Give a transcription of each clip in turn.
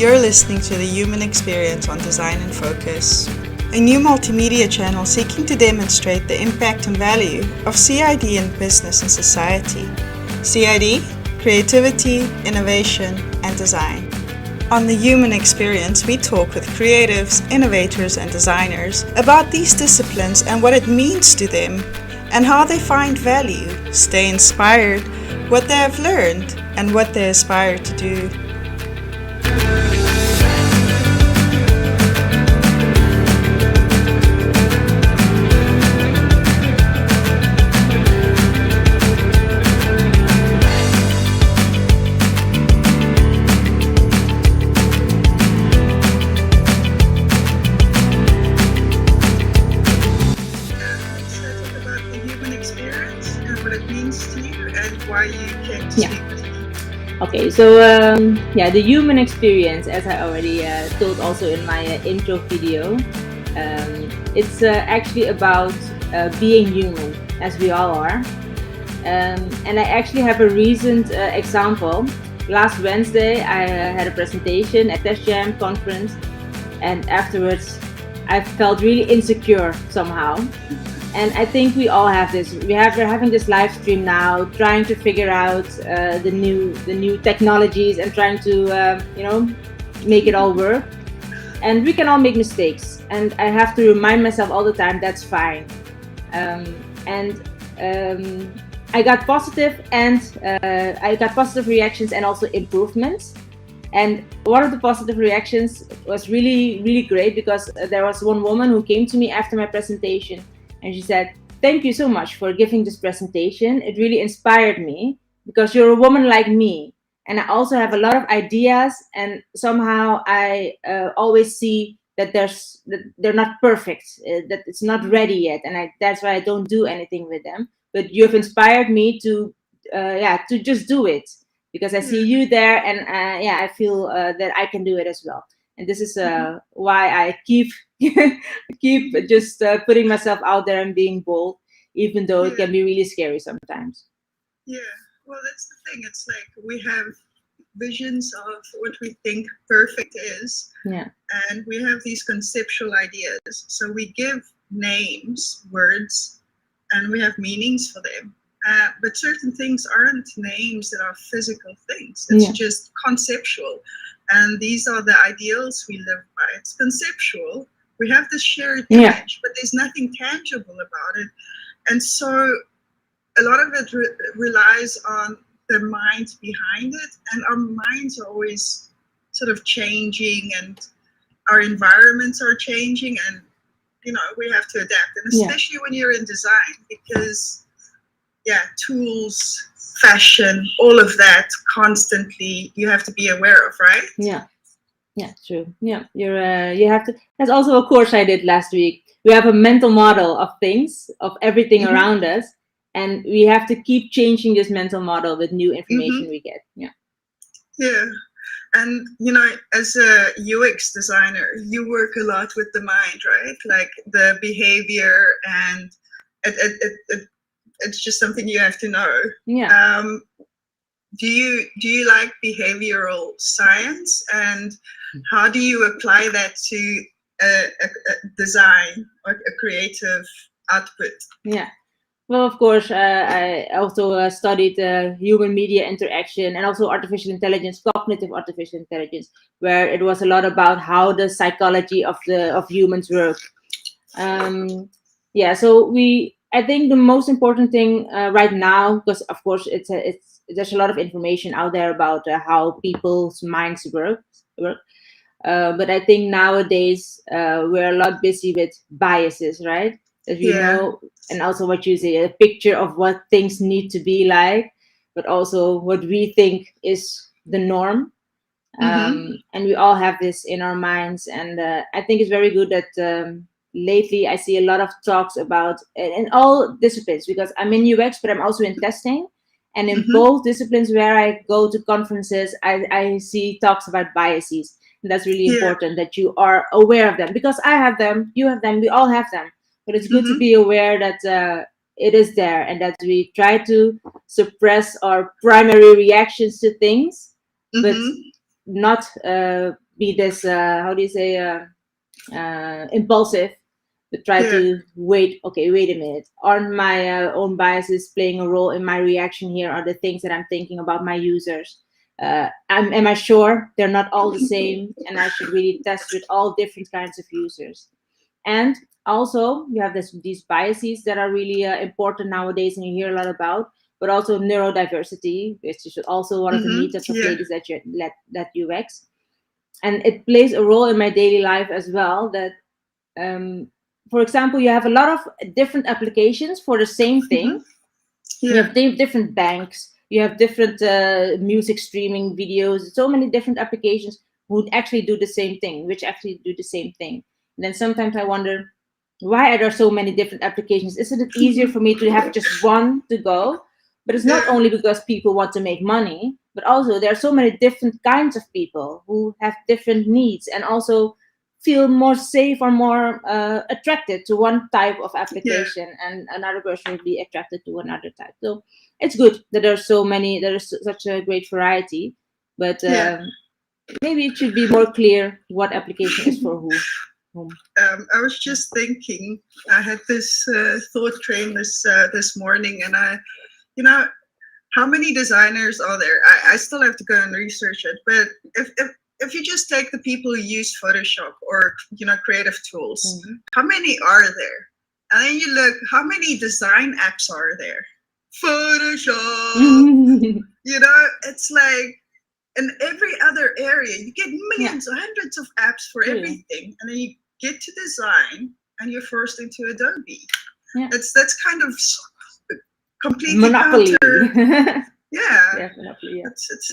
You're listening to The Human Experience on Design in Focus, a new multimedia channel seeking to demonstrate the impact and value of CID in business and society. CID, creativity, innovation, and design. On The Human Experience, we talk with creatives, innovators, and designers about these disciplines and what it means to them, and how they find value, stay inspired, what they have learned, and what they aspire to do. Okay, so the human experience, as I already told also in my intro video, it's actually about being human, as we all are. And I actually have a recent example. Last Wednesday, I had a presentation at Test Jam conference, and afterwards, I felt really insecure somehow. And I think we all have this. We're having this live stream now, trying to figure out the new technologies and trying to make it all work. And we can all make mistakes. And I have to remind myself all the time that's fine. I got positive reactions and also improvements. And one of the positive reactions was really, really great, because there was one woman who came to me after my presentation. And she said, "Thank you so much for giving this presentation. It really inspired me, because you're a woman like me. And I also have a lot of ideas, and somehow I always see that they're not perfect, that it's not ready yet. And that's why I don't do anything with them. But you've inspired me to just do it, because I see you there, and I feel that I can do it as well." And this is why I keep just putting myself out there and being bold, even though it can be really scary sometimes. Yeah, well, that's the thing. It's like we have visions of what we think perfect is. Yeah. And we have these conceptual ideas. So we give names, words, and we have meanings for them. But certain things aren't names that are physical things. It's just conceptual. And these are the ideals we live by. It's conceptual. We have this shared image, but there's nothing tangible about it. And so a lot of it relies on the mind behind it. And our minds are always sort of changing, and our environments are changing. And, we have to adapt. And especially when you're in design, because, tools, fashion, all of that constantly you have to be aware of, right? Yeah, true. Yeah, you have to. That's also a course I did last week. We have a mental model of things, of everything around us, and we have to keep changing this mental model with new information we get. Yeah. And, as a UX designer, you work a lot with the mind, right? Like the behavior, and it's just something you have to know. Yeah. Do you like behavioral science, and how do you apply that to a design or a creative output? Yeah. Well, of course, I also studied human media interaction, and also artificial intelligence, cognitive artificial intelligence, where it was a lot about how the psychology of humans work. So I think the most important thing right now, because of course there's a lot of information out there about how people's minds work. But I think nowadays we're a lot busy with biases, right? As you know, and also what you say, a picture of what things need to be like, but also what we think is the norm. And we all have this in our minds. And I think it's very good that lately I see a lot of talks about in all disciplines, because I'm in UX, but I'm also in testing. And in both disciplines where I go to conferences, I see talks about biases. And that's really important, that you are aware of them, because I have them, you have them, we all have them. But it's good to be aware that it is there, and that we try to suppress our primary reactions to things, but not be this how do you say impulsive, but try Yeah. to wait. Okay, wait a minute. Aren't my own biases playing a role in my reaction here? Are the things that I'm thinking about my users? Am I sure they're not all the same? And I should really test with all different kinds of users. And also, you have these biases that are really important nowadays, and you hear a lot about. But also neurodiversity, which is also one of the meetups of Yeah. ladies that UX, and it plays a role in my daily life as well. That um, for example, you have a lot of different applications for the same thing. You Yeah. have different banks, you have different music streaming videos, so many different applications who actually do the same thing, which actually do the same thing. And then sometimes I wonder, why are there so many different applications? Isn't it easier for me to have just one to go? But it's not Yeah. only because people want to make money, but also there are so many different kinds of people who have different needs and also feel more safe or more attracted to one type of Yeah. application, and another person will be attracted to another type. So it's good that there's so many, there is such a great variety, but Yeah. maybe it should be more clear what application is for whom. I was just thinking, I had this thought train this morning, and you know, how many designers are there? I still have to go and research it, but if you just take the people who use Photoshop or creative tools, how many are there? And then you look, how many design apps are there? Photoshop. It's like in every other area, you get millions or hundreds of apps for everything, and then you get to design, and you're forced into Adobe. Yeah. That's kind of completely Monopoly. counter. Yeah, Definitely. Yeah. It's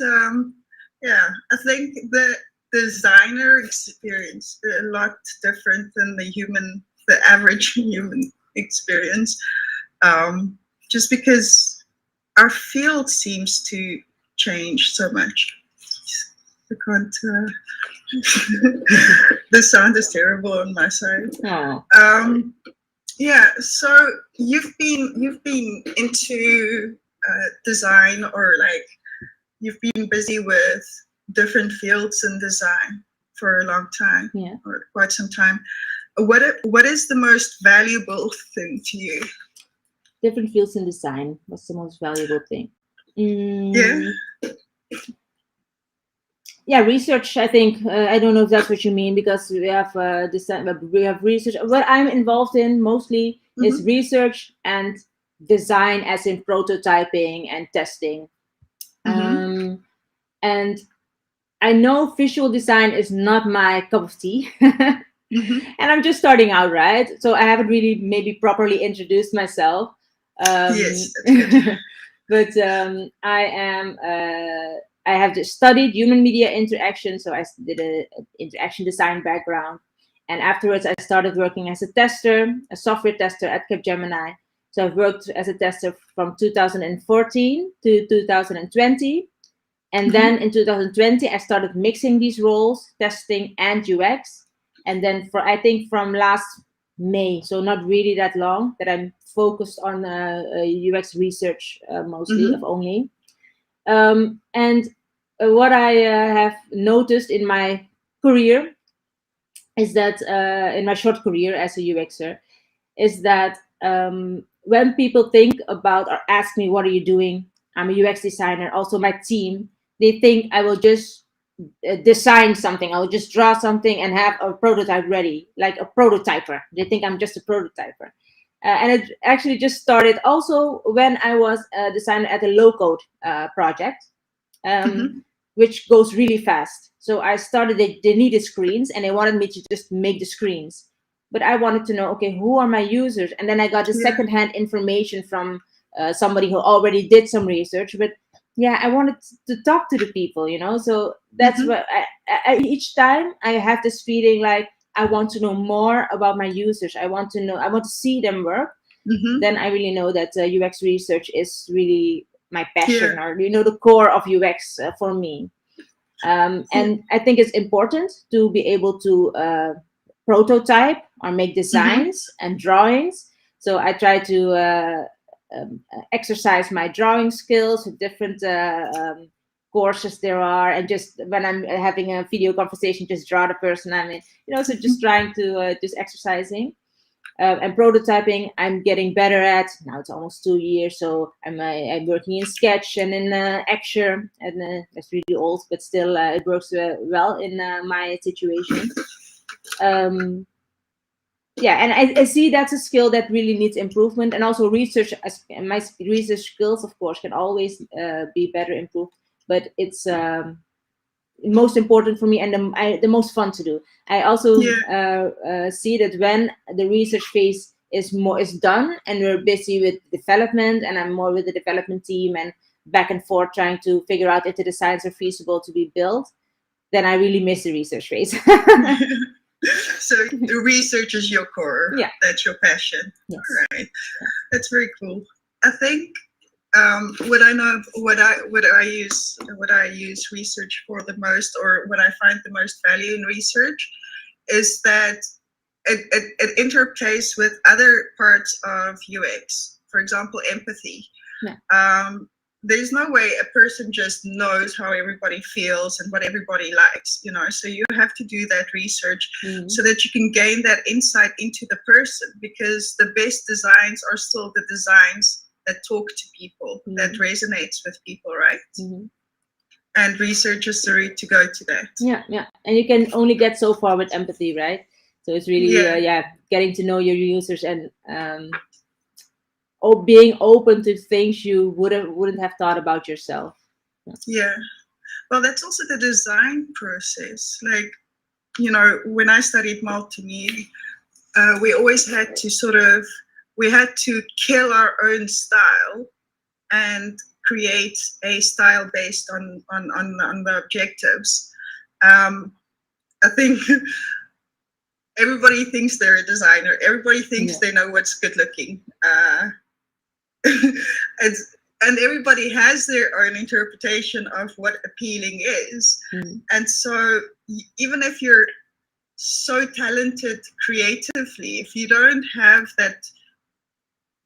yeah. I think the designer experience is a lot different than the average human experience. Just because our field seems to change so much. I can't. The sound is terrible on my side. Oh. Yeah. So you've been into design, or like you've been busy with different fields in design for a long time, or quite some time. What is the most valuable thing to you? Different fields in design. What's the most valuable thing? Yeah. Yeah, research. I think I don't know if that's what you mean, because we have design, we have research. What I'm involved in mostly is research and design, as in prototyping and testing. And I know visual design is not my cup of tea. And I'm just starting out, right? So I haven't really maybe properly introduced myself. Yes, that's good. But I have just studied human media interaction, so I did a interaction design background, and afterwards I started working as a tester, a software tester at Capgemini. So I've worked as a tester from 2014 to 2020, and then in 2020 I started mixing these roles, testing and UX. And then I think from last May, so not really that long, that I'm focused on UX research mostly, of only. And what I have noticed in my career is that in my short career as a UXer, is that when people think about or ask me, what are you doing? I'm a UX designer, also my team, they think I will just design something. I will just draw something and have a prototype ready, like a prototyper. They think I'm just a prototyper. And it actually just started also when I was a designer at a low-code project, which goes really fast. So I started, they needed screens and they wanted me to just make the screens. But I wanted to know, okay, who are my users? And then I got the secondhand information from somebody who already did some research. But yeah, I wanted to talk to the people, So that's what each time I have this feeling like I want to know more about my users. I want to see them work. Then I really know that UX research is really my passion, or the core of UX for me. And I think it's important to be able to prototype or make designs and drawings. So I try to exercise my drawing skills with different courses there are, and just when I'm having a video conversation, just draw the person I'm in, so just trying to just exercising. And prototyping, I'm getting better at. Now it's almost 2 years, so I'm working in Sketch and in Axure, and that's really old, but still it works well in my situation. Yeah, and I see that's a skill that really needs improvement, and also research. My research skills, of course, can always be better improved, but it's most important for me and the most fun to do. I also see that when the research phase is done and we're busy with development, and I'm more with the development team and back and forth trying to figure out if the designs are feasible to be built, then I really miss the research phase. So the research is your core. Yeah. That's your passion. Yes. Right. That's very cool. I think what I use research for the most, or what I find the most value in research, is that it interplays with other parts of UX. For example, empathy. Yeah. There's no way a person just knows how everybody feels and what everybody likes, so you have to do that research so that you can gain that insight into the person, because the best designs are still the designs that talk to people, that resonates with people, right? And research is the route to go to that. Yeah, and you can only get so far with empathy, right? So it's really getting to know your users, and being open to things you wouldn't have thought about yourself. Yeah. Well, that's also the design process. Like, when I studied multimedia, we always had to kill our own style and create a style based on the objectives. I think everybody thinks they're a designer. Everybody thinks they know what's good looking. And everybody has their own interpretation of what appealing is. And so even if you're so talented creatively, if you don't have that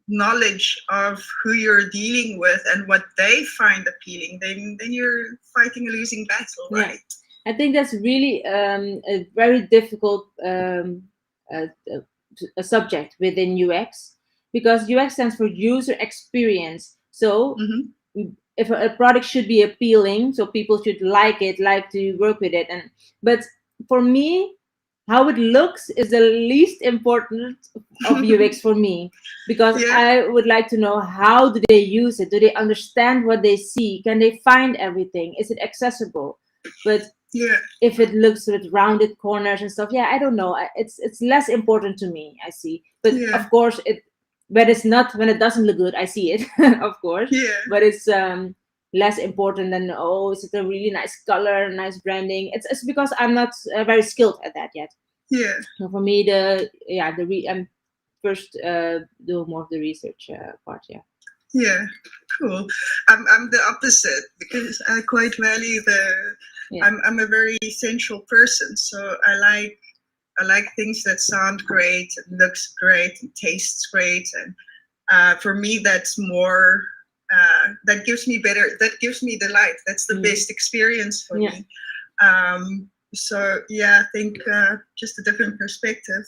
knowledge of who you're dealing with and what they find appealing, then you're fighting a losing battle, right? I think that's really a very difficult a subject within UX, because UX stands for user experience. So if a product should be appealing, so people should like to work with it, but for me, how it looks is the least important of UX for me, because I would like to know, how do they use it? Do they understand what they see? Can they find everything? Is it accessible? But if it looks with rounded corners and stuff, I don't know. It's less important to me, I see. But of course, when it doesn't look good, I see it, of course. But it's less important than, is it a really nice color, nice branding? It's because I'm not very skilled at that yet. So for me, I'm first do more of the research part. Yeah, cool. I'm the opposite, because I quite value I'm a very sensual person, so I like things that sound great, and looks great, and tastes great, and for me that's more that gives me delight. That's the best experience for me. So I think just a different perspective.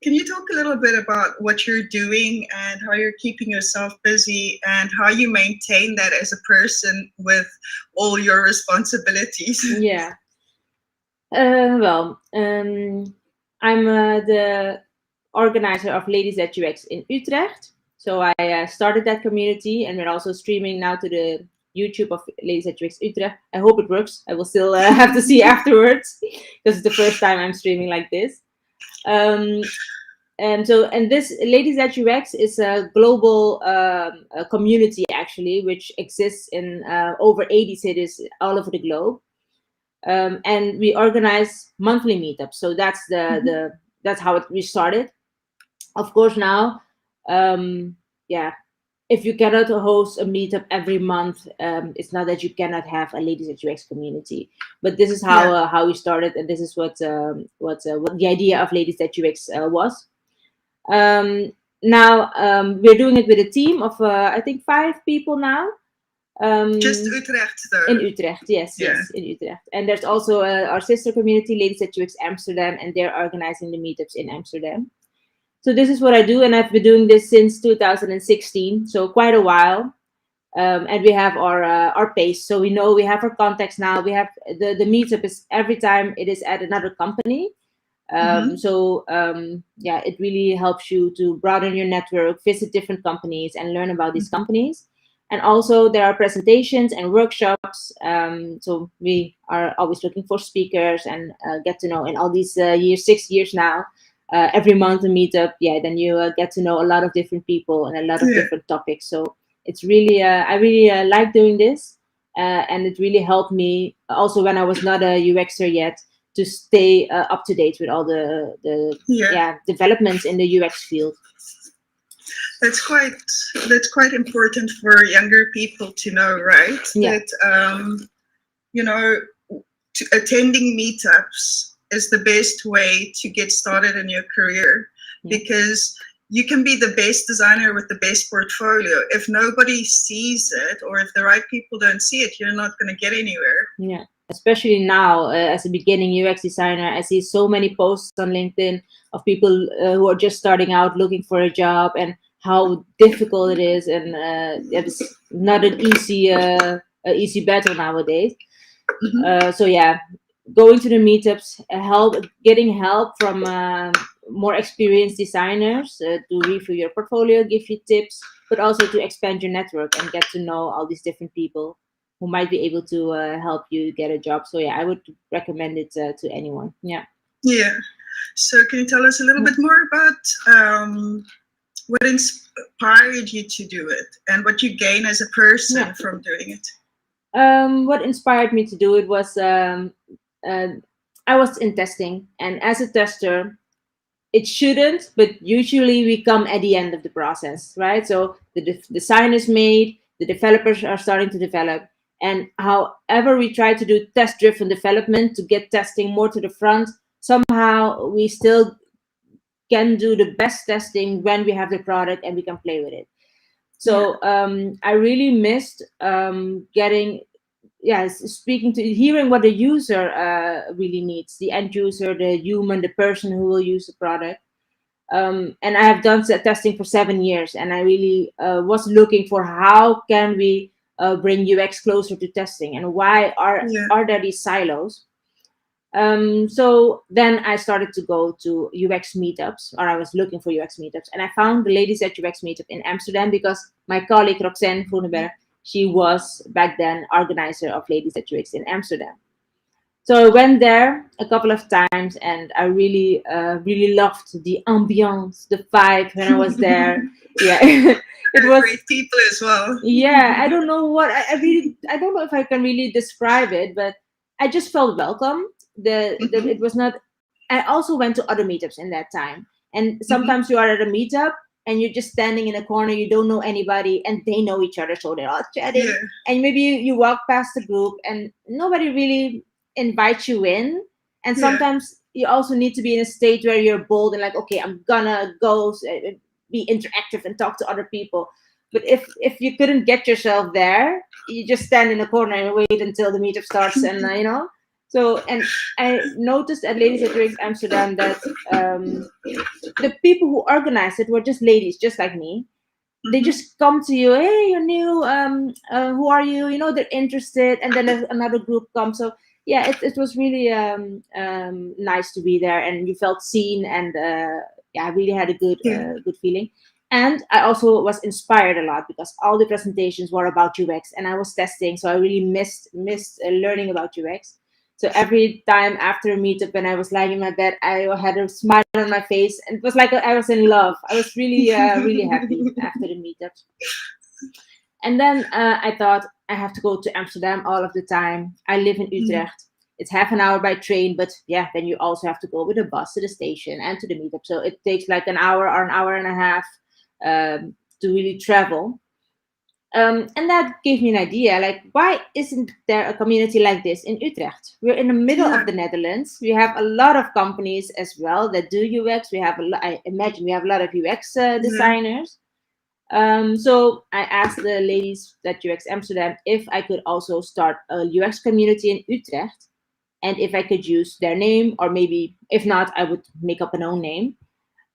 Can you talk a little bit about what you're doing and how you're keeping yourself busy, and how you maintain that as a person with all your responsibilities? Well, I'm the organizer of Ladies at UX in Utrecht. So I started that community, and we're also streaming now to the YouTube of Ladies at UX Utrecht. I hope it works. I will still have to see afterwards, because it's the first time I'm streaming like this. And this Ladies at UX is a global community, actually, which exists in over 80 cities all over the globe. And we organize monthly meetups. So that's that's how we started. Of course, now, if you cannot host a meetup every month, it's not that you cannot have a Ladies at UX community. But this is how we started, and this is what the idea of Ladies at UX was. Now we're doing it with a team of I think 5 people now. Just Utrecht, though. In Utrecht, yes, in Utrecht. And there's also our sister community, Ladies at UX Amsterdam, and they're organizing the meetups in Amsterdam. So this is what I do, and I've been doing this since 2016, so quite a while. And we have our pace, so we know we have our contacts now. We have the meetup is every time it is at another company. So it really helps you to broaden your network, visit different companies, and learn about these companies. And also there are presentations and workshops. So we are always looking for speakers and get to know in all these years, 6 years now. Every month a meetup, then you get to know a lot of different people and a lot of different topics. So it's really, I really like doing this, and it really helped me also when I was not a UXer yet to stay up to date with all the developments in the UX field. That's quite important for younger people to know, right? Yeah. That attending meetups is the best way to get started in your career, because you can be the best designer with the best portfolio. If nobody sees it, or if the right people don't see it, you're not going to get anywhere. Yeah, especially now as a beginning UX designer, I see so many posts on LinkedIn of people who are just starting out looking for a job, and how difficult it is, and it's not an easy battle nowadays. So going to the meetups, getting help from more experienced designers to review your portfolio, give you tips, but also to expand your network and get to know all these different people who might be able to help you get a job. So I would recommend it to anyone. Yeah. So can you tell us a little bit more about what inspired you to do it and what you gain as a person from doing it? What inspired me to do it was I was in testing, and as a tester, it shouldn't, but usually we come at the end of the process, right? So the design is made, the developers are starting to develop, and however we try to do test-driven development to get testing more to the front, somehow we still can do the best testing when we have the product and we can play with it. So I really missed hearing what the user really needs, the end user, the human, the person who will use the product. And I have done testing for 7 years, and I really was looking for how can we bring UX closer to testing, and why are there these silos? So then I started to go to UX meetups, or I was looking for UX meetups, and I found the Ladies at UX meetup in Amsterdam because my colleague Roxanne Groeneberg, she was back then organizer of Ladies at UX in Amsterdam. So I went there a couple of times, and I really loved the ambiance, the vibe when I was there. It was great people as well. I don't know what I don't know if I can really describe it, but I just felt welcome. It was not. I also went to other meetups in that time, and sometimes you are at a meetup and you're just standing in a corner, you don't know anybody, and they know each other, so they're all chatting. And maybe you walk past the group and nobody really invites you in. And sometimes you also need to be in a state where you're bold and like, okay, I'm gonna go be interactive and talk to other people. But if you couldn't get yourself there, you just stand in a corner and wait until the meetup starts, and So, and I noticed at Ladies at UX Amsterdam that the people who organized it were just ladies, just like me. They just come to you, hey, you're new, who are you? They're interested, and then another group comes. So it was really nice to be there, and you felt seen, and I really had a good feeling. And I also was inspired a lot because all the presentations were about UX, and I was testing, so I really missed learning about UX. So every time after a meetup, when I was lying in my bed, I had a smile on my face, and it was like I was in love. I was really, really happy after the meetup. And then I thought, I have to go to Amsterdam all of the time. I live in Utrecht. It's half an hour by train, but then you also have to go with a bus to the station and to the meetup. So it takes like an hour or an hour and a half to really travel. And that gave me an idea, like, why isn't there a community like this in Utrecht? We're in the middle of the Netherlands. We have a lot of companies as well that do UX. I imagine we have a lot of UX designers. So I asked the ladies at UX Amsterdam if I could also start a UX community in Utrecht, and if I could use their name, or maybe if not, I would make up an own name.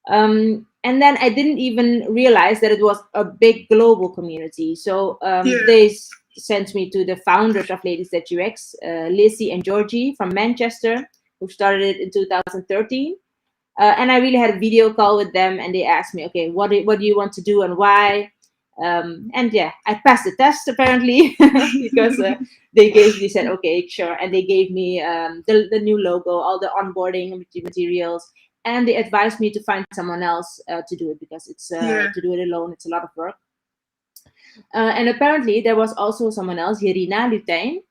And then I didn't even realize that it was a big global community. So Yeah. they sent me to the founders of Ladies at UX, Lizzie and Georgie from Manchester, who started it in 2013. And I really had a video call with them, and they asked me, okay, what do you want to do and why? And yeah, I passed the test apparently because they said, okay, sure. And they gave me the new logo, all the onboarding materials, and they advised me to find someone else to do it, because it's Yeah. to do it alone, it's a lot of work. And apparently there was also someone else, Irina Lutijn,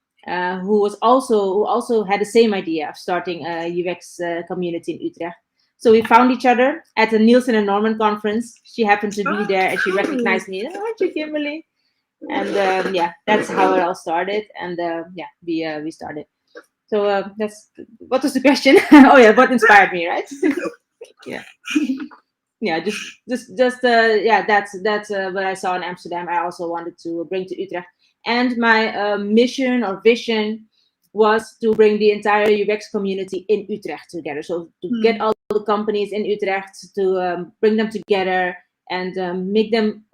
who also had the same idea of starting a UX community in Utrecht. So we found each other at the Nielsen and Norman conference. She happened to be Oh, there, and she cool. recognized me. Oh, aren't you Kimberly? And yeah, that's how it all started. And yeah, we started. So that's what was the question? Oh yeah, what inspired me, right? Yeah. Yeah, yeah, that's what I saw in Amsterdam. I also wanted to bring to Utrecht, and my mission or vision was to bring the entire UX community in Utrecht together. So to get all the companies in Utrecht, to bring them together, and make them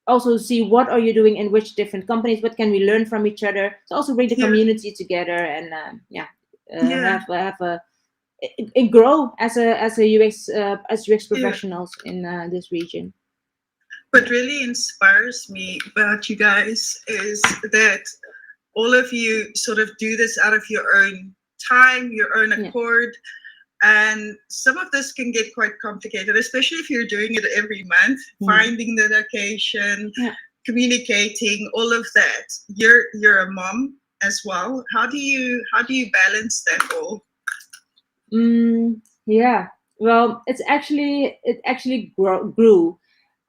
also see what are you doing in which different companies, what can we learn from each other, to also bring the Yeah. community together, and yeah, Yeah. have a and grow as a UX as UX Yeah. professionals in this region. What really inspires me about you guys is that all of you sort of do this out of your own time, your own Yeah. accord. And some of this can get quite complicated, especially if you're doing it every month, finding the location, Yeah. communicating, all of that. You're a mom as well. How do you balance that all? Yeah. Well, it actually grew.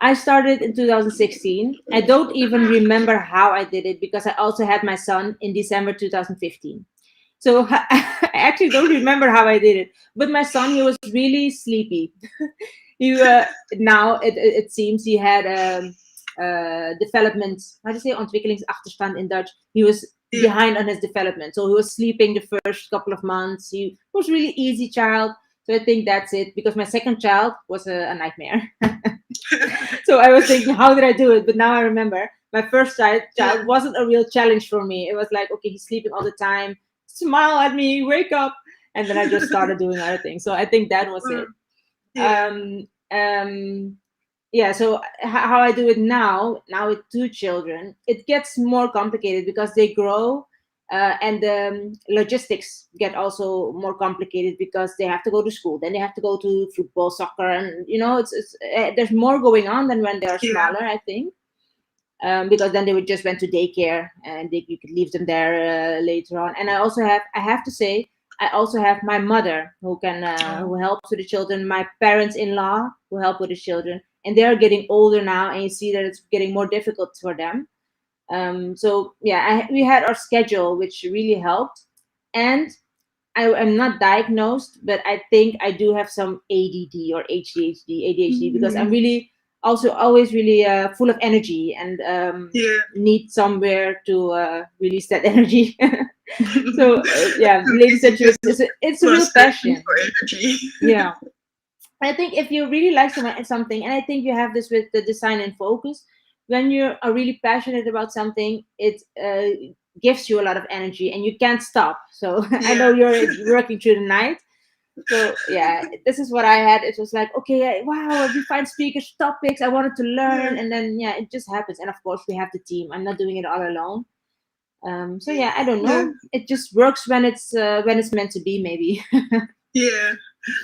I started in 2016. I don't even remember how I did it, because I also had my son in December 2015. So I actually don't remember how I did it. But my son, he was really sleepy. He now it seems he had development. How do you say ontwikkelingsachterstand in Dutch? He was behind on his development, so he was sleeping the first couple of months. He was really easy child. So I think that's it, because my second child was a nightmare. So I was thinking, how did I do it? But now I remember my first child wasn't a real challenge for me. It was like, okay, he's sleeping all the time. Smile at me, wake up. And then I just started doing other things. So I think that was it. Yeah, so how I do it now with two children, it gets more complicated because they grow, and the logistics get also more complicated, because they have to go to school, then they have to go to football, soccer, and it's there's more going on than when they are smaller, I think. Because then they would just went to daycare, and you could leave them there later on. And I have to say, I also have my mother who can who helps with the children, my parents-in-law who help with the children, and they are getting older now, and you see that it's getting more difficult for them. So yeah, we had our schedule, which really helped. And I am not diagnosed, but I think I do have some ADD or ADHD, because I'm really also always really full of energy, and need somewhere to release that energy. So yeah, ladies and gentlemen, it's a real passion for energy. Yeah, I think if you really like something, and I think you have this with the design and focus, when you are really passionate about something, it gives you a lot of energy, and you can't stop. So I know you're working through the night. So yeah, this is what I had. It was like, okay, wow, we find speakers, topics I wanted to learn, and then yeah, it just happens. And of course, we have the team. I'm not doing it all alone. So yeah, I don't know. It just works when it's meant to be, maybe. Yeah.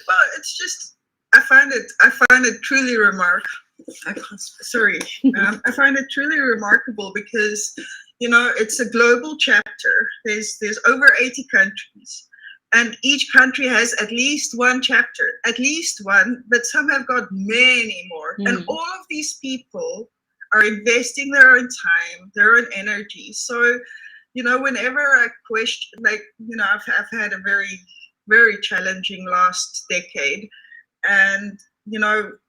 Well, it's just I find it truly remarkable. Sorry, I find it truly remarkable because it's a global chapter. There's over 80 countries, and each country has at least one chapter, at least one, but some have got many more. And all of these people are investing their own time, their own energy. So, whenever I question, like, I've had a very, very challenging last decade. And,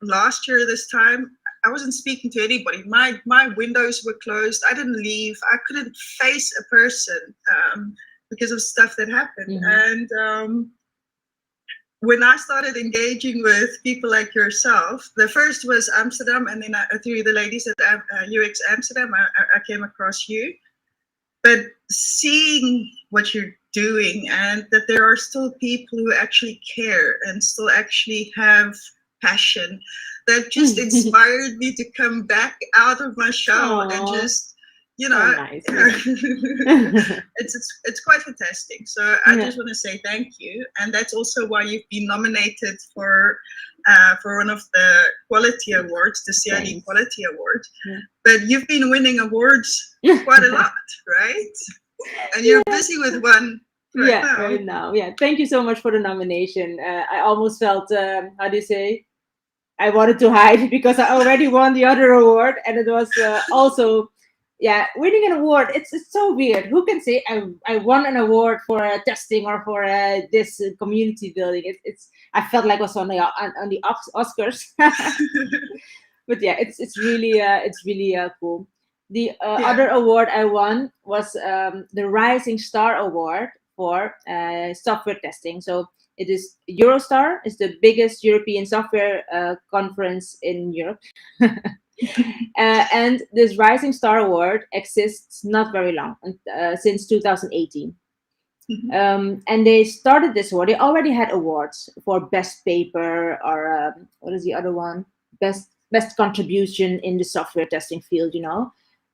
last year, this time, I wasn't speaking to anybody. My windows were closed. I didn't leave. I couldn't face a person because of stuff that happened. And when I started engaging with people like yourself, the first was Amsterdam, and then through the ladies at UX Amsterdam, I came across you. But seeing what you're doing, and that there are still people who actually care and still actually have passion, that just inspired me to come back out of my shell. Aww. And just, you So know, nice. it's quite fantastic. So I just want to say thank you, and that's also why you've been nominated for one of the quality awards, the CID Quality Award. But you've been winning awards quite a lot, right? And you're busy with one right now. Yeah, thank you so much for the nomination. I almost felt, how do you say, I wanted to hide because I already won the other award, and it was also, winning an award. It's so weird. Who can say I won an award for testing or for this community building? I felt like I was on the Oscars. But yeah, it's really cool. The other award I won was the Rising Star Award for software testing. So it is Eurostar, is the biggest European software conference in Europe. And this Rising Star Award exists not very long, since 2018. And they started this award. They already had awards for best paper, or what is the other one? Best contribution in the software testing field,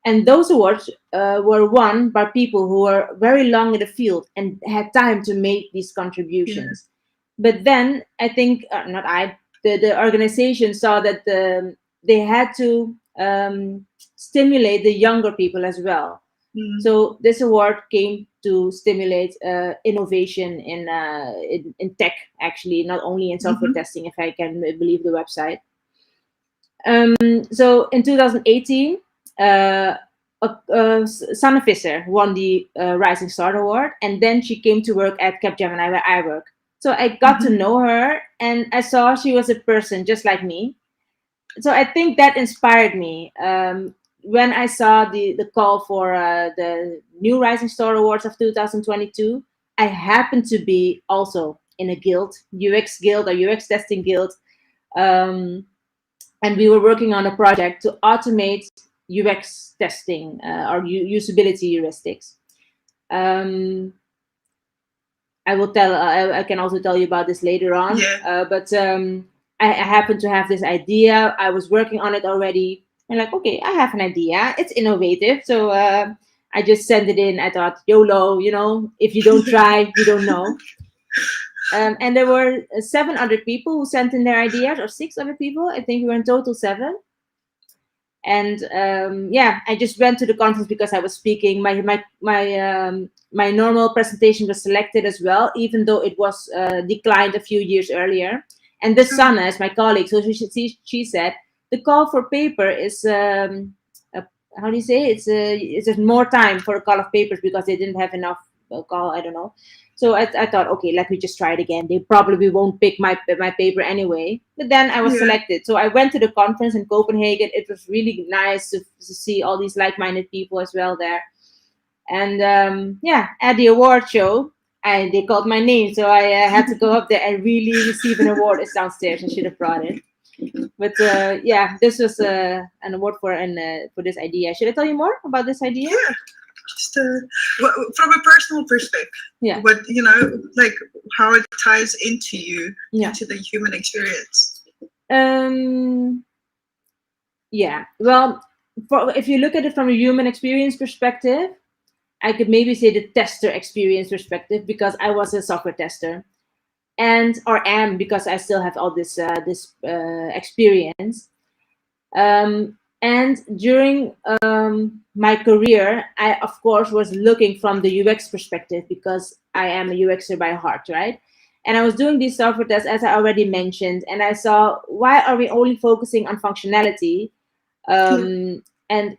And those awards were won by people who were very long in the field and had time to make these contributions. But then I think, the organization saw that they had to stimulate the younger people as well. So this award came to stimulate innovation in tech, actually, not only in software testing, if I can believe the website. So in 2018, Sanne Visser won the Rising Star Award, and then she came to work at Capgemini, where I work. So I got to know her, and I saw she was a person just like me. So I think that inspired me. When I saw the call for the new Rising Star Awards of 2022, I happened to be also in a guild, UX guild or UX testing guild. And we were working on a project to automate UX testing or usability heuristics. I can also tell you about this later on. But I happened to have this idea. I was working on it already. I'm like, okay, I have an idea. It's innovative. So I just sent it in. I thought, YOLO, if you don't try, you don't know. And there were 7 other people who sent in their ideas, or 6 other people. I think we were in total 7. And I just went to the conference because I was speaking. My normal presentation was selected as well, even though it was declined a few years earlier. And this Sanne is my colleague, so she said the call for paper is how do you say? It's just more time for a call of papers because they didn't have enough call. I don't know. So I thought, okay, let me just try it again. They probably won't pick my paper anyway. But then I was selected. So I went to the conference in Copenhagen. It was really nice to see all these like-minded people as well there. And at the award show, they called my name. So I had to go up there and really receive an award. It's downstairs. I should have brought it. But this was an award for this idea. Should I tell you more about this idea? Yeah. Just from a personal perspective, what like how it ties into you, into the human experience. Well, if you look at it from a human experience perspective, I could maybe say the tester experience perspective, because I was a software tester, or am, because I still have all this experience. And during my career, I, of course, was looking from the UX perspective, because I am a UXer by heart, right? And I was doing these software tests, as I already mentioned, and I saw, why are we only focusing on functionality? And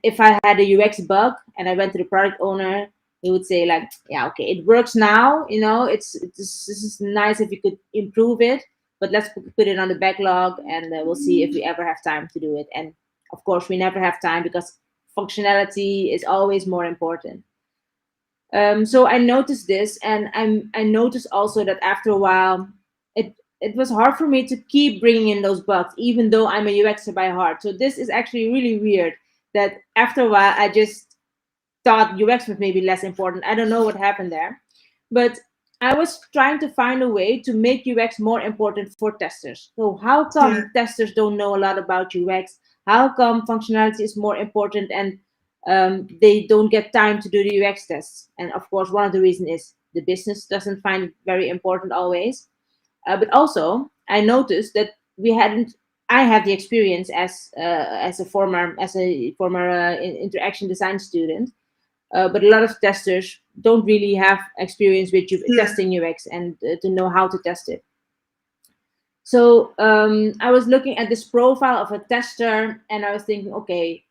if I had a UX bug and I went to the product owner, he would say like, yeah, okay, it works now, this is nice if you could improve it, but let's put it on the backlog, and we'll see if we ever have time to do it. And of course, we never have time because functionality is always more important. So I noticed this, and I noticed also that after a while, it was hard for me to keep bringing in those bugs, even though I'm a UXer by heart. So this is actually really weird. That after a while, I just thought UX was maybe less important. I don't know what happened there, but I was trying to find a way to make UX more important for testers. So how Yeah. come testers don't know a lot about UX? How come functionality is more important and they don't get time to do the UX tests? And of course, one of the reasons is the business doesn't find it very important always. But also, I noticed that we hadn't. I have the experience as a former interaction design student, but a lot of testers don't really have experience with Yeah. testing UX and to know how to test it. So I was looking at this profile of a tester, and I was thinking, okay,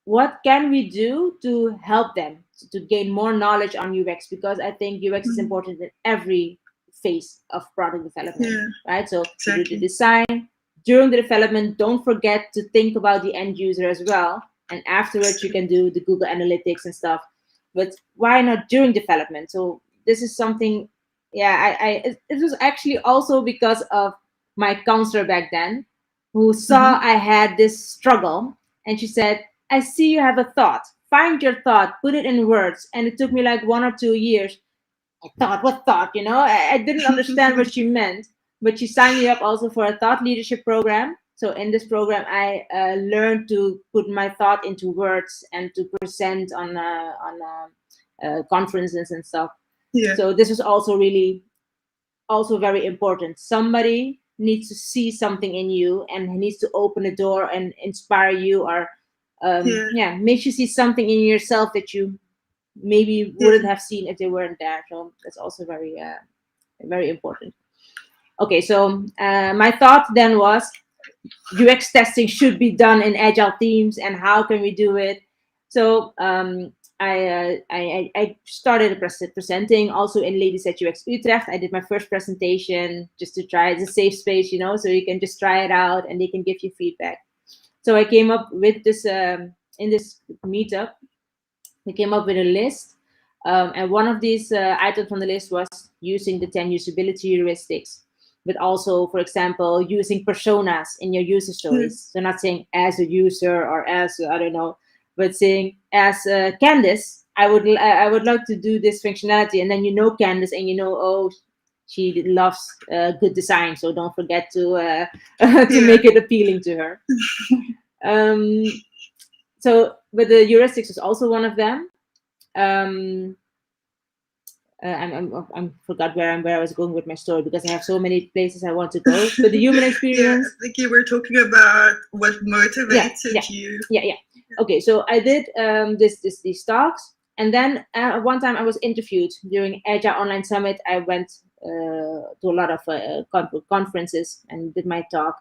what can we do to help them to gain more knowledge on UX? Because I think UX is Mm. important in every phase of product development, Yeah. right? So you do the Exactly. design. During the development, don't forget to think about the end user as well. And afterwards, you can do the Google Analytics and stuff. But why not during development? So this is something, yeah, it was actually also because of my counselor back then, who saw Mm-hmm. I had this struggle, and she said, I see you have a thought. Find your thought, put it in words. And it took me like 1 or 2 years. I thought, what thought? I didn't understand what she meant. But she signed me up also for a thought leadership program. So in this program, I learned to put my thought into words and to present on conferences and stuff. Yeah. So this was also very important. Somebody needs to see something in you and needs to open a door and inspire you, or Yeah. yeah, makes you see something in yourself that you maybe Yeah. wouldn't have seen if they weren't there. So that's also very important. Okay, so my thought then was UX testing should be done in agile teams, and how can we do it? So I started presenting also in Ladies at UX Utrecht. I did my first presentation just to try. It's a safe space, so you can just try it out and they can give you feedback. So I came up with this in this meetup. We came up with a list, and one of these items on the list was using the 10 usability heuristics, but also, for example, using personas in your user Yeah. stories. So not saying as a user or as I don't know, but saying as Candice, I would like to do this functionality, and then Candice, and oh, she loves good design, so don't forget to to Yeah. make it appealing to her. Um, but the heuristics is also one of them. um I'm forgot where I was going with my story, because I have so many places I want to go. But the human Yeah. experience. I think you were talking about what motivated Yeah, you. yeah. Okay, so I did these talks, and then one time I was interviewed during Agile Online Summit. I went to a lot of conferences and did my talk,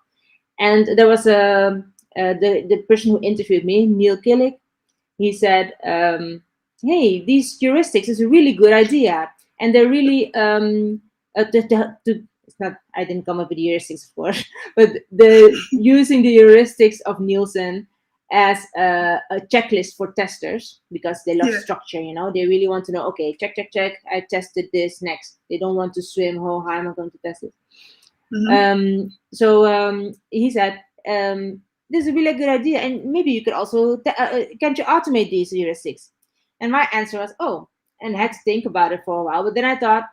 and there was the person who interviewed me, Neil Killick. He said, "Hey, these heuristics is a really good idea, and they're really it's not. I didn't come up with the heuristics, of course, but the using the heuristics of Nielsen as a checklist for testers, because they love Yeah. structure. They really want to know. Okay, check, check, check. I tested this. Next, they don't want to swim. Oh, how am I going to test it? Mm-hmm. So he said, this is a really good idea, and maybe you could also can't you automate these heuristics? And my answer was, oh, and I had to think about it for a while. But then I thought,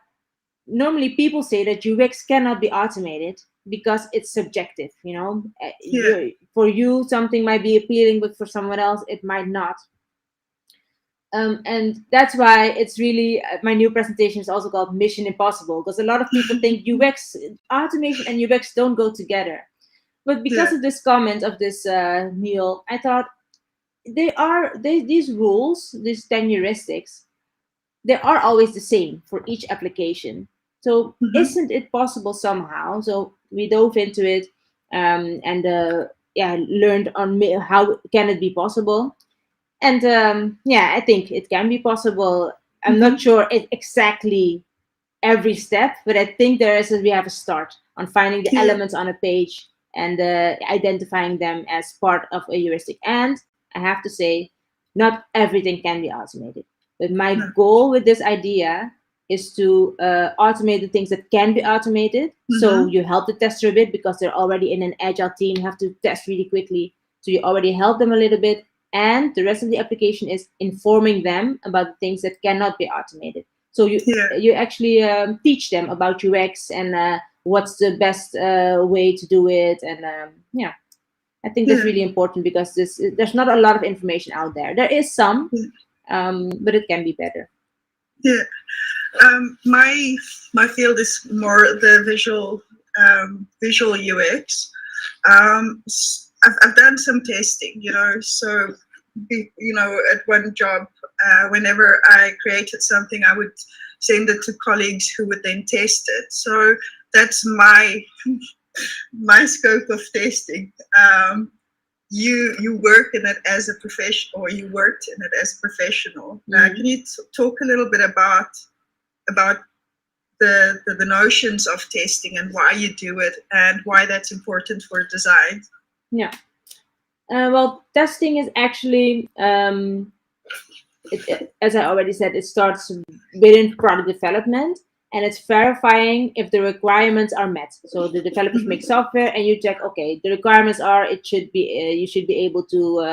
normally people say that UX cannot be automated because it's subjective. Yeah. For you something might be appealing, but for someone else it might not. And that's why it's really my new presentation is also called Mission Impossible, because a lot of people think UX automation and UX don't go together. But because Yeah. of this comment of this Neil, I thought these rules, these 10 heuristics, they are always the same for each application. So Mm-hmm. isn't it possible somehow? So we dove into it, and yeah, learned on how can it be possible. And yeah, I think it can be possible. I'm Mm-hmm. not sure exactly every step, but I think we have a start on finding the Yeah. elements on a page and identifying them as part of a heuristic. And I have to say, not everything can be automated. But my No. goal with this idea is to automate the things that can be automated. So you help the tester a bit because they're already in an agile team, you have to test really quickly. So you already help them a little bit. And the rest of the application is informing them about the things that cannot be automated. So you actually teach them about UX and what's the best way to do it. And yeah, I think that's really important because there's not a lot of information out there. There is some, but it can be better. Yeah. My field is more the visual UX. I've done some testing, so at one job, whenever I created something, I would send it to colleagues who would then test it. So that's my scope of testing. You work in it as a professional, or you worked in it as a professional. Can you talk a little bit about the notions of testing and why you do it and why that's important for design? Yeah. Well, testing is actually, as I already said, it starts within product development, and it's verifying if the requirements are met. So the developers make software, and you check, okay, the requirements are, it should be, you should be able to,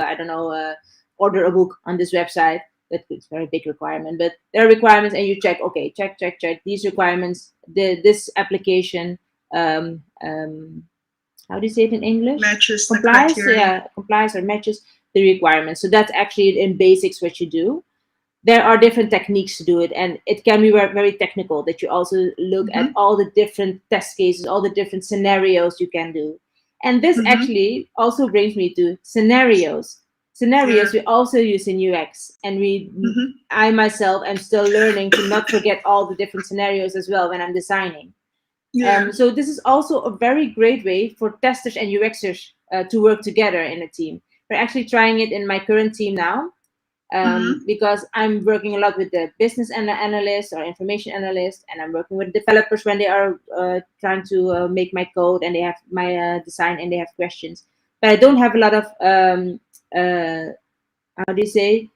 order a book on this website. That's a very big requirement, but there are requirements, and you check, okay, check these requirements. This application, how do you say it in English? Matches Complies, the criteria. complies or matches the requirements. So that's actually in basics what you do. There are different techniques to do it, and it can be very, very technical, that you also look at all the different test cases, all the different scenarios you can do. And this actually also brings me to scenarios. Scenarios we also use in UX, and I myself am still learning to not forget all the different scenarios as well when I'm designing. So this is also a very great way for testers and UXers to work together in a team. We're actually trying it in my current team now, because I'm working a lot with the business analyst or information analyst, and I'm working with developers when they are trying to make my code and they have my design and they have questions. But I don't have a lot of how do you say,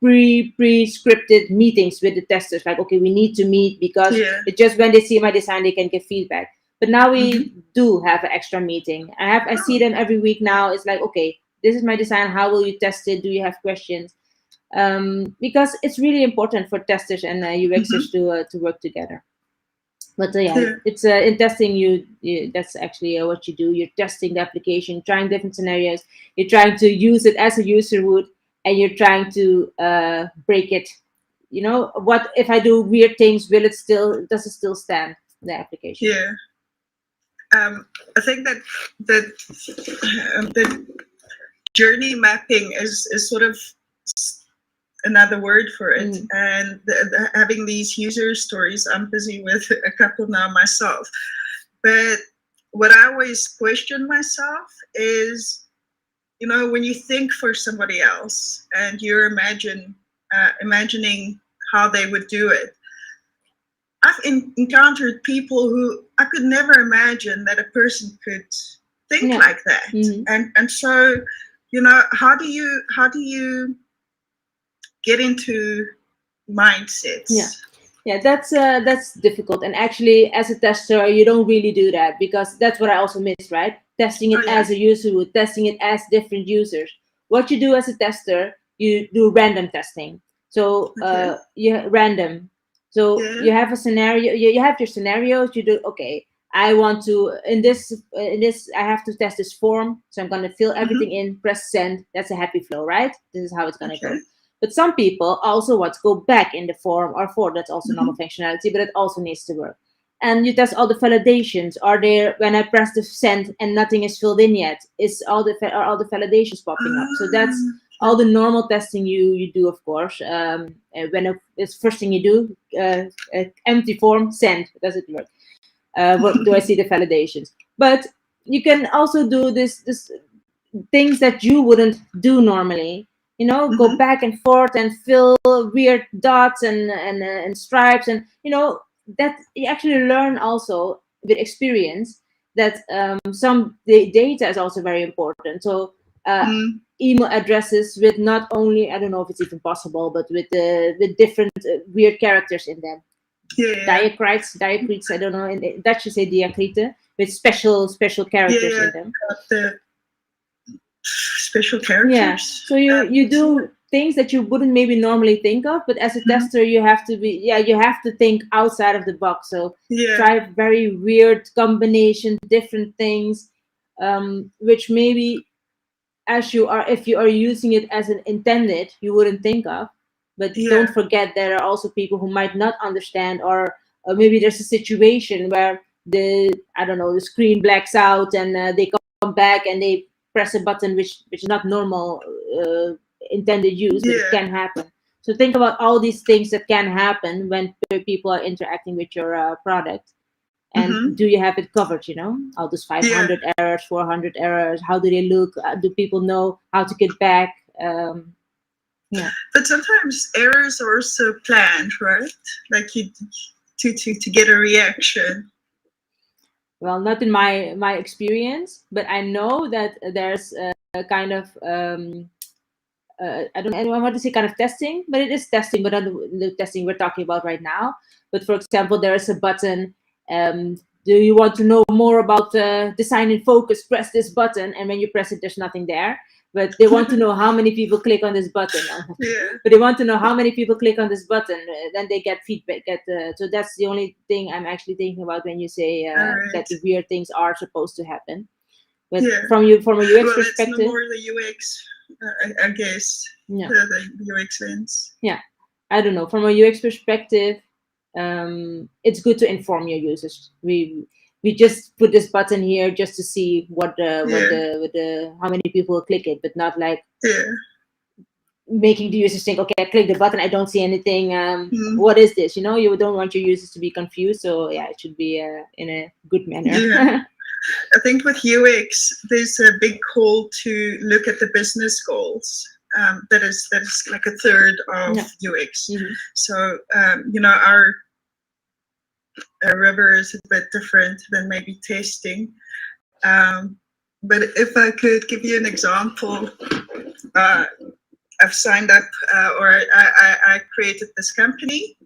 pre-scripted meetings with the testers, like, okay, we need to meet because it's just when they see my design they can give feedback. But now we do have an extra meeting. I see them every week now. It's like, okay, this is my design, how will you test it, do you have questions? Because it's really important for testers and UXers to work together. But it's in testing, you that's actually what you do. You're testing the application, trying different scenarios. You're trying to use it as a user would, and you're trying to break it. What if I do weird things? Does it still stand, the application? Yeah. I think that the journey mapping is sort of another word for it. And having these user stories, I'm busy with a couple now myself. But what I always question myself is, when you think for somebody else and you're imagining how they would do it, I've encountered people who I could never imagine that a person could think like that. And so, how do you get into mindsets? That's difficult. And actually, as a tester, you don't really do that, because that's what I also miss, right? Testing it as a user would, testing it as different users. What you do as a tester, you do random testing. So random. So you have a scenario, you have your scenarios, you do, okay, I want to, in this I have to test this form, so I'm going to fill everything in, press send. That's a happy flow, right? This is how it's going to go. But some people also want to go back in the form or for, that's also normal functionality, but it also needs to work. And you test all the validations. Are there, when I press the send and nothing is filled in yet, are all the validations popping up? So that's all the normal testing you do, of course. When it's first thing you do, empty form, send. Does it work? Do I see the validations? But you can also do this things that you wouldn't do normally. Go back and forth and fill weird dots and stripes, and that you actually learn also with experience. that some data is also very important. So email addresses with not only, I don't know if it's even possible, but with different weird characters in them. Diacrites, I don't know. In Dutch you say diacriten, with special characters in them. The special characters. Yeah. So you do things that you wouldn't maybe normally think of, but as a tester you have to think outside of the box. So try very weird combinations, different things, which maybe if you are using it as an intended, you wouldn't think of. But don't forget there are also people who might not understand, or maybe there's a situation where the screen blacks out and they come back and they press a button which is not normal intended use, but it can happen. So think about all these things that can happen when people are interacting with your product. And do you have it covered? All those 500 errors, 400 errors, how do they look? Do people know how to get back? But sometimes errors are also planned, right? Like you to get a reaction. Well, not in my experience, but I know that there's a kind of I don't want to say kind of testing, but it is testing, but not the testing we're talking about right now. But for example, there is a button. Do you want to know more about design in focus? Press this button, and when you press it, there's nothing there. But they want to know how many people click on this button. But they want to know how many people click on this button. Then they get feedback. So that's the only thing I'm actually thinking about when you say that the weird things are supposed to happen. But from a UX perspective, it's no more the UX, I guess. The UX lens. Yeah, I don't know. From a UX perspective, it's good to inform your users. We just put this button here just to see what how many people will click it, but not like making the users think, okay, I click the button, I don't see anything. What is this? You don't want your users to be confused. So it should be in a good manner. I think with UX, there's a big call to look at the business goals. That is like a third of UX. So our river is a bit different than maybe testing. But if I could give you an example, I've signed up or I created this company,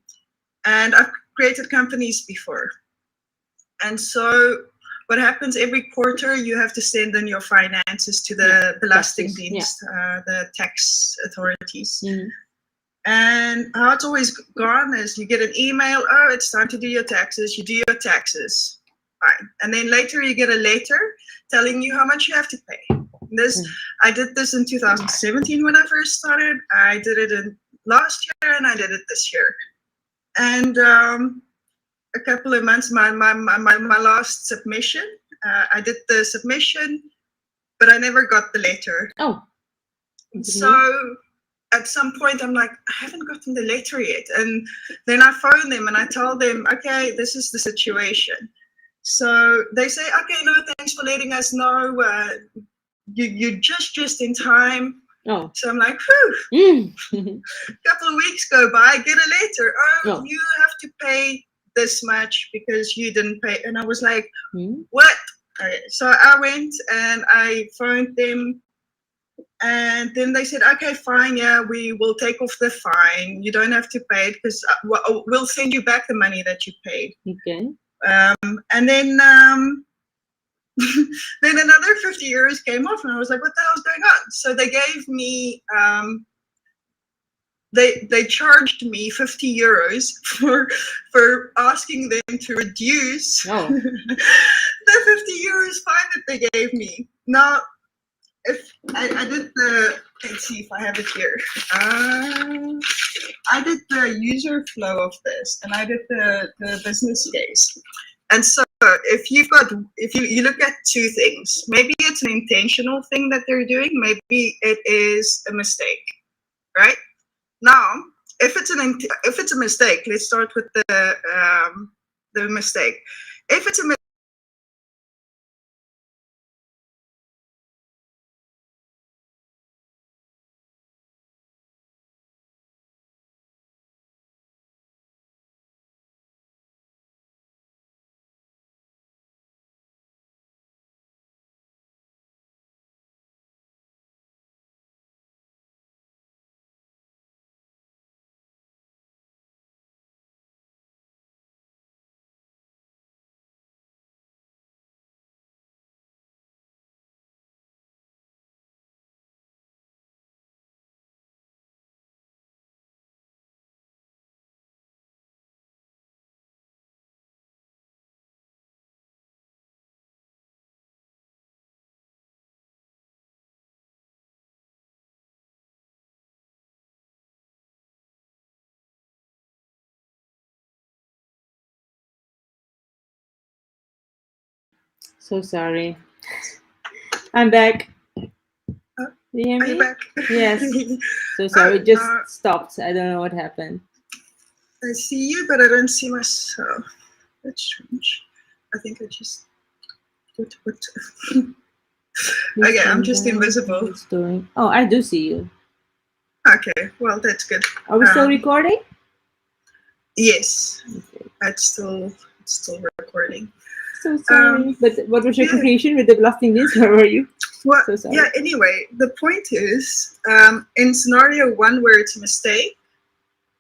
and I've created companies before. And so what happens every quarter, you have to send in your finances to the Belastingdienst, the tax authorities. And how it's always gone is you get an email, oh, it's time to do your taxes. You do your taxes, fine. And then later you get a letter telling you how much you have to pay. I did this in 2017 when I first started. I did it in last year, and I did it this year. And a couple of months, my last submission, I did the submission, but I never got the letter. So at some point I'm like, I haven't gotten the letter yet. And then I phone them and I tell them, okay, this is the situation. So they say, okay, no, thanks for letting us know. You're just in time. So I'm like, whew. A couple of weeks go by, get a letter. You have to pay this much because you didn't pay. And I was like, what? So I went and I phoned them. And then they said, okay, fine, we will take off the fine. You don't have to pay it because we'll send you back the money that you paid. Okay. And then then another 50 euros came off, and I was like, what the hell's going on? So they gave me, they charged me 50 euros for asking them to reduce the 50 euros fine that they gave me. Now, if I did let's see if I have it here. I did the user flow of this, and I did the business case. And so if you look at two things, maybe it's an intentional thing that they're doing, maybe it is a mistake, right? Now, if it's a mistake, let's start with the mistake. If it's a So sorry. I'm back. Uh, Do you hear are you me? back? Yes. So sorry, Oh, it just no, stopped. I don't know what happened. I see you, but I don't see myself. That's strange. I think I just what. Please Okay, I'm calm just down. invisible. It's doing. Oh, I do see you. Okay, well that's good. Are we still Um, recording? yes, Okay. it's still recording. So Um, sorry. But what was your yeah. conclusion with the blasting news? Where were you? Well, So sorry. yeah. Anyway, the point is, in scenario one where it's a mistake,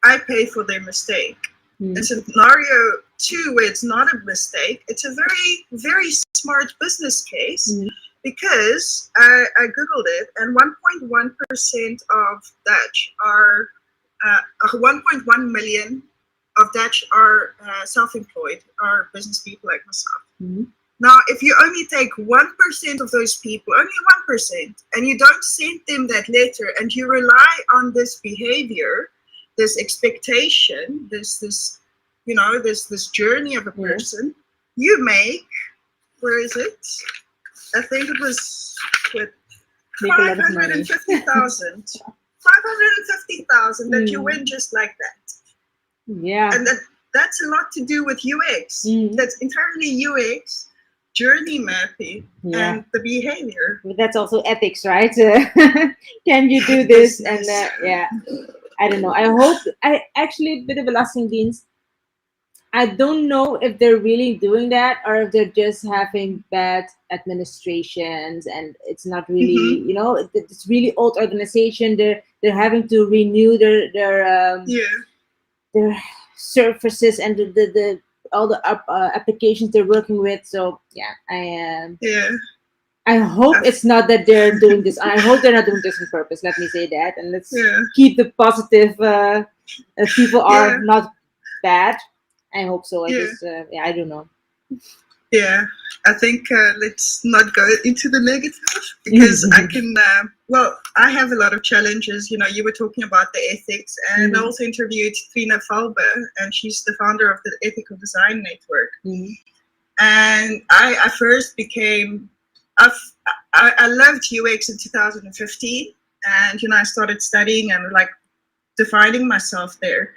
I pay for their mistake. In Mm. scenario two, where it's not a mistake, it's a very, very smart business case Mm. because I googled it, and 1.1% of Dutch are 1.1 million of Dutch are self-employed, are business people like myself. Mm. Now, if you only take 1% of those people, only 1%, and you don't send them that letter, and you rely on this behavior, this expectation, this journey of a Yeah. person, you make, where is it? I think it was with Make a lot of money. 550,000. 550,000 that you Mm. win just like that. Yeah. And that's a lot to do with UX. Mm. That's entirely UX, journey mapping, Yeah. and the behavior. But that's also ethics, right? Can you do this? And Business. yeah, I don't know. I hope. I actually bit of a lasting beans. I don't know if they're really doing that or if they're just having bad administrations and it's not really, Mm-hmm. it's really old organization. They're having to renew Yeah, their surfaces and the all the applications they're working with. So yeah, yeah, I hope I've, it's not that they're doing this. I hope they're not doing this on purpose. Let me say that, and let's yeah, keep the positive. People yeah, are not bad. I hope so. I yeah. just, yeah, I don't know. Yeah, I think let's not go into the negative because I can. Well, I have a lot of challenges. You were talking about the ethics, and I Mm. also interviewed Trina Falbe, and she's the founder of the Ethical Design Network. Mm. And I first became. I loved UX in 2015, and I started studying and like defining myself there.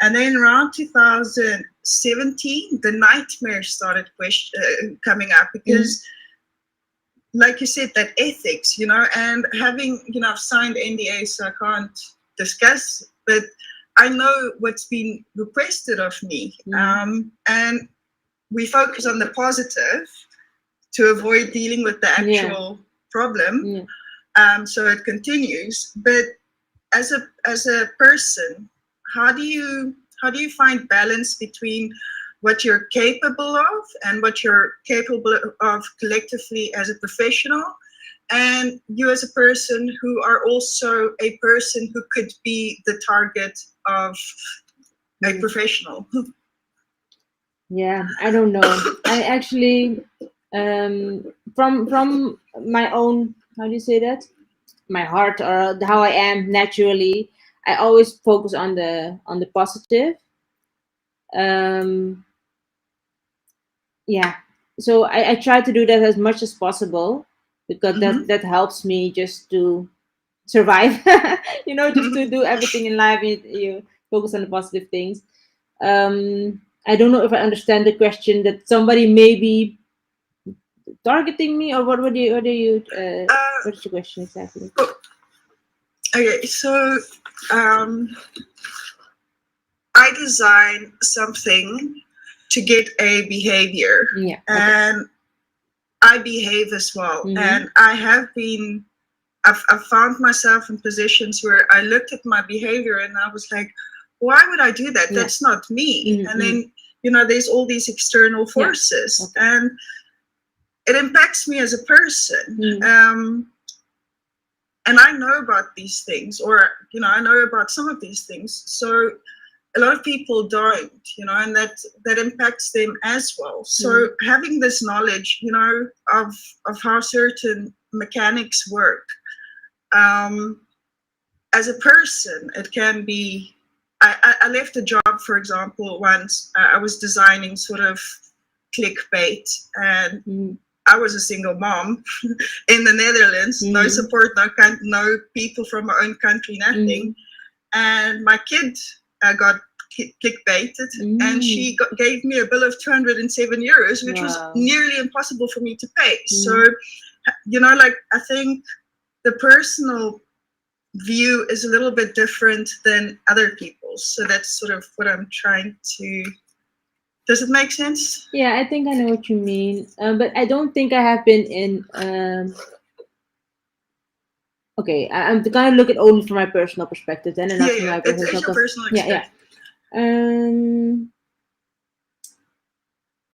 And then around 2017, the nightmare started coming up because, like you said, that ethics, and having, I've signed NDA, so I can't discuss, but I know what's been requested of me. And we focus on the positive to avoid dealing with the Yeah. actual problem. Yeah. So it continues. But as a person, how do you find balance between what you're capable of and what you're capable of collectively as a professional, and you as a person who are also a person who could be the target of a professional? Yeah, I don't know. I actually, from my own, how do you say that? My heart or how I am naturally, I always focus on the positive. Um, yeah, so I try to do that as much as possible because Mm-hmm. that helps me just to survive. Just to do everything in life. You focus on the positive things. I don't know if I understand the question that somebody may be targeting me or what's the question exactly? Okay, so um, I design something to get a behavior, Yeah. Okay. and I behave as well. Mhm. And I've found myself in positions where I looked at my behavior and I was like, why would I do that? Yeah. That's not me. Mhm, And then, there's all these external forces, Okay. and it impacts me as a person. And I know about these things, or, I know about some of these things. So a lot of people don't, and that impacts them as well. So having this knowledge, of how certain mechanics work, as a person, it can be. I left a job, for example, once. I was designing sort of clickbait, and I was a single mom in the Netherlands, no support, no people from my own country, nothing. And my kid got clickbaited, and she gave me a bill of 207 euros, which was nearly impossible for me to pay. So, like, I think the personal view is a little bit different than other people's. So that's sort of what I'm trying to. Does it make sense? Yeah, I think I know what you mean, but I don't think I have been in. Okay, I'm gonna look at only from my personal perspective then, and not from my it's your personal experience.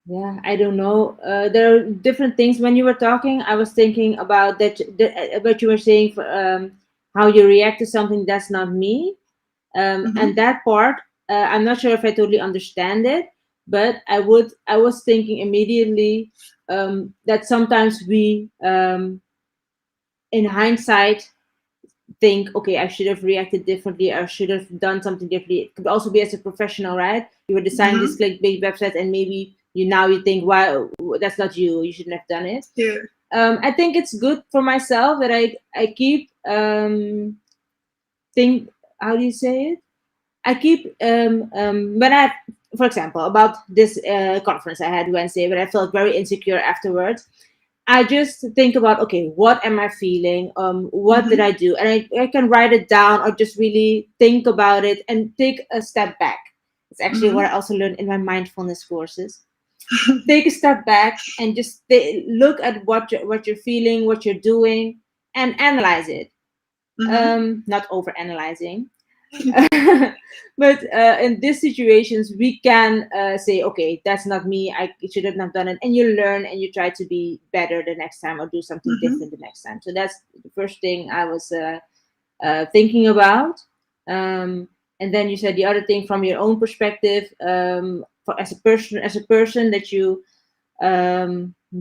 Yeah, I don't know. There are different things. When you were talking, I was thinking about that. What you were saying for how you react to something that's not me, and that part. I'm not sure if I totally understand it, but I was thinking immediately that sometimes we, in hindsight, think, okay, I should have reacted differently, or should have done something differently. It could also be as a professional, right? You were designing this clickbait website, and maybe you think, wow, that's not you. You shouldn't have done it. Yeah. I think it's good for myself that I keep think. How do you say it? I keep when I, for example, about this conference I had Wednesday, but I felt very insecure afterwards. I just think about, okay, what am I feeling? What did I do? And I can write it down, or just really think about it and take a step back. It's actually what I also learned in my mindfulness courses. Take a step back and just look at what you're feeling, what you're doing, and analyze it. Not over analyzing. But in these situations, we can say, okay, that's not me. I shouldn't have done it. And you learn, and you try to be better the next time, or do something different the next time. So that's the first thing I was thinking about. And then you said the other thing from your own perspective, as a person that you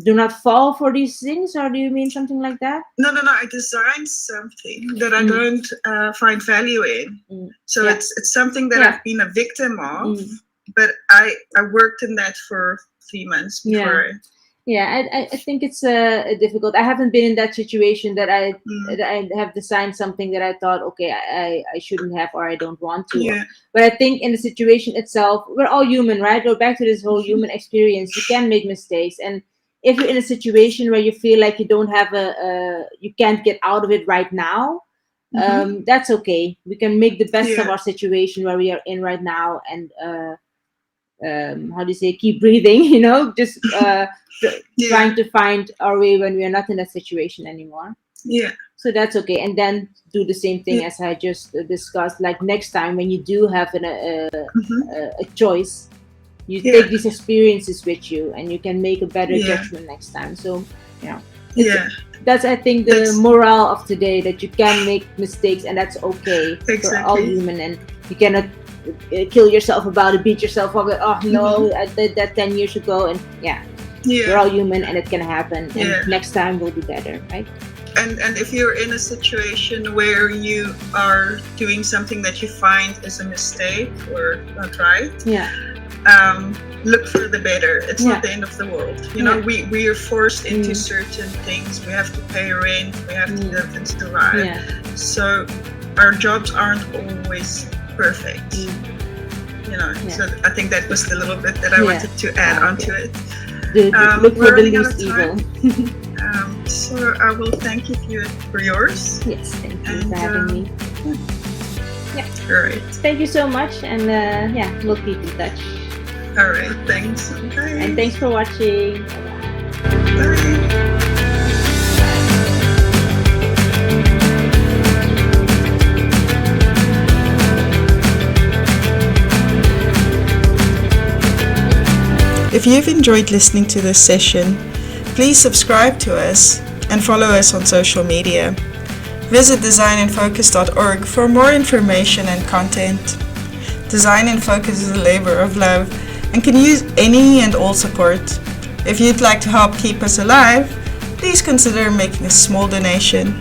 do not fall for these things, or do you mean something like that? No. I designed something that I don't find value in. So it's something that I've been a victim of, but I worked in that for 3 months before. I think it's difficult. I haven't been in that situation that I have designed something that I thought, okay, I shouldn't have, or I don't want to. Yeah. But I think in the situation itself, we're all human, right? Go back to this whole human experience. You can make mistakes, and if you're in a situation where you feel like you don't have you can't get out of it right now, that's okay. We can make the best of our situation where we are in right now, and how do you say, keep breathing, just trying to find our way when we are not in that situation anymore. So that's okay. And then do the same thing as I just discussed, like next time when you do have a choice, you take these experiences with you, and you can make a better judgment next time. So that's, I think, the morale of today, that you can make mistakes, and that's okay. Exactly. We're all human, and you cannot kill yourself about it, beat yourself up. Oh no, I did that 10 years ago, and we're all human, and it can happen. And next time we'll do better, right? And if you're in a situation where you are doing something that you find is a mistake or not right, look for the better. It's not the end of the world. We are forced into certain things. We have to pay rent. We have to live and survive. So our jobs aren't always perfect. So I think that was the little bit that I wanted to add onto it. Look for the least evil. So I will thank you for yours. Yes, thank you for having me. All right. Thank you so much, and we'll keep in touch. All right, thanks. Bye. And thanks for watching. Bye. If you've enjoyed listening to this session, please subscribe to us and follow us on social media. Visit designinfocus.org for more information and content. Design in Focus is a labor of love and can use any and all support. If you'd like to help keep us alive, please consider making a small donation.